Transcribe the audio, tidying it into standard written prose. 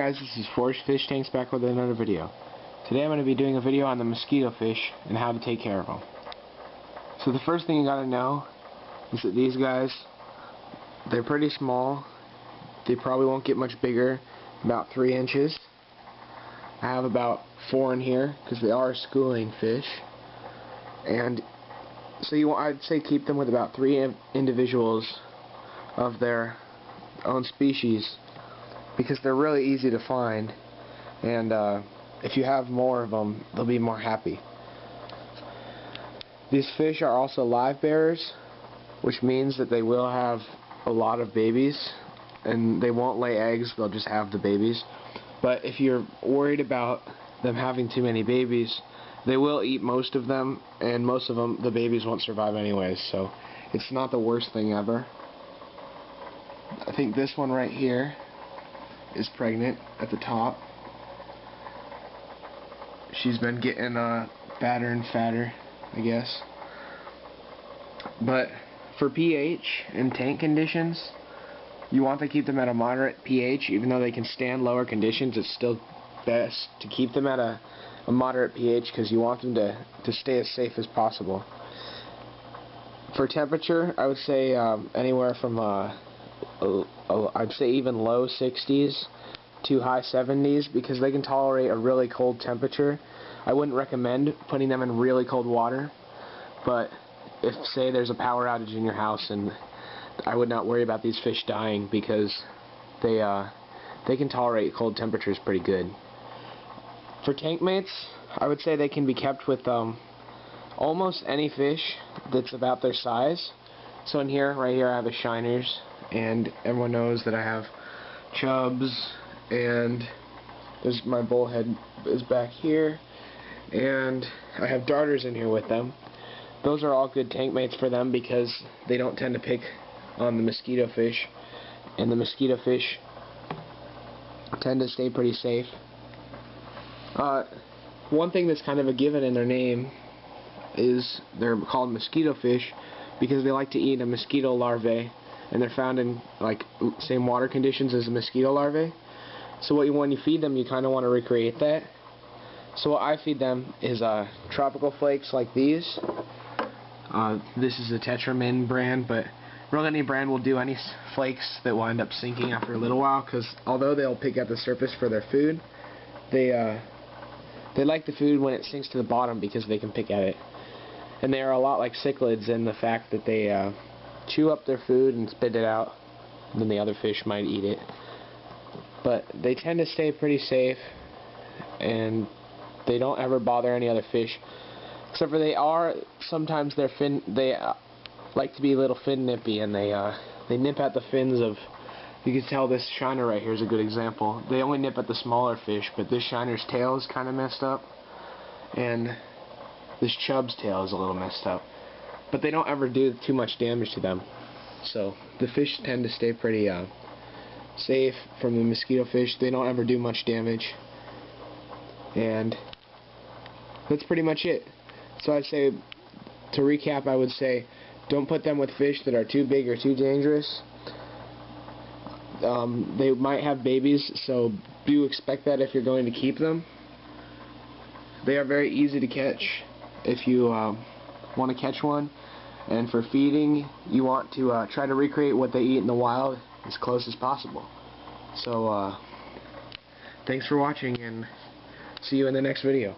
guys, this is Forest Fish Tanks back with another video. Today I'm going to be doing a video on the mosquitofish and how to take care of them. So the first thing you got to know is that these guys, they're pretty small. They probably won't get much bigger, about 3 inches. I have about 4 in here because they are schooling fish. And so I'd say keep them with about 3 individuals of their own species, because they're really easy to find, and if you have more of them, they'll be more happy. These fish are also live bearers, which means that they will have a lot of babies, and they won't lay eggs, they'll just have the babies. But if you're worried about them having too many babies, they will eat most of them, and most of them, the babies won't survive anyways, so it's not the worst thing ever. I think this one right here is pregnant at the top. She's been getting fatter and fatter, I guess. But for pH and tank conditions, you want to keep them at a moderate pH. Even though they can stand lower conditions, it's still best to keep them at a moderate pH, because you want them to stay as safe as possible. For temperature, I would say anywhere from I'd say even low 60s to high 70s, because they can tolerate a really cold temperature. I wouldn't recommend putting them in really cold water, but if, say, there's a power outage in your house, and I would not worry about these fish dying, because they can tolerate cold temperatures pretty good. For tank mates, I would say they can be kept with almost any fish that's about their size. So in here, right here, I have a shiners, and everyone knows that I have chubs, and there's my bullhead is back here, and I have darters in here with them. Those are all good tank mates for them, because they don't tend to pick on the mosquito fish, and the mosquito fish tend to stay pretty safe. One thing that's kind of a given in their name is they're called mosquito fish because they like to eat a mosquito larvae, and they're found in like same water conditions as the mosquito larvae. So when you feed them, you kind of want to recreate that. So what I feed them is tropical flakes like these. This is a Tetramin brand, but really any brand will do. Any flakes that will end up sinking after a little while, because although they'll pick at the surface for their food, they like the food when it sinks to the bottom, because they can pick at it. And they are a lot like cichlids in the fact that they chew up their food and spit it out, and then the other fish might eat it. But they tend to stay pretty safe, and they don't ever bother any other fish, except for sometimes they like to be a little fin nippy, and they nip at the fins of. You can tell this shiner right here is a good example. They only nip at the smaller fish, but this shiner's tail is kind of messed up, and this chub's tail is a little messed up. But they don't ever do too much damage to them. So the fish tend to stay pretty safe from the mosquito fish. They don't ever do much damage. And that's pretty much it. So I'd say, to recap, I would say don't put them with fish that are too big or too dangerous. They might have babies, so do expect that if you're going to keep them. They are very easy to catch if you want to catch one. And for feeding, you want to try to recreate what they eat in the wild as close as possible. So thanks for watching, and see you in the next video.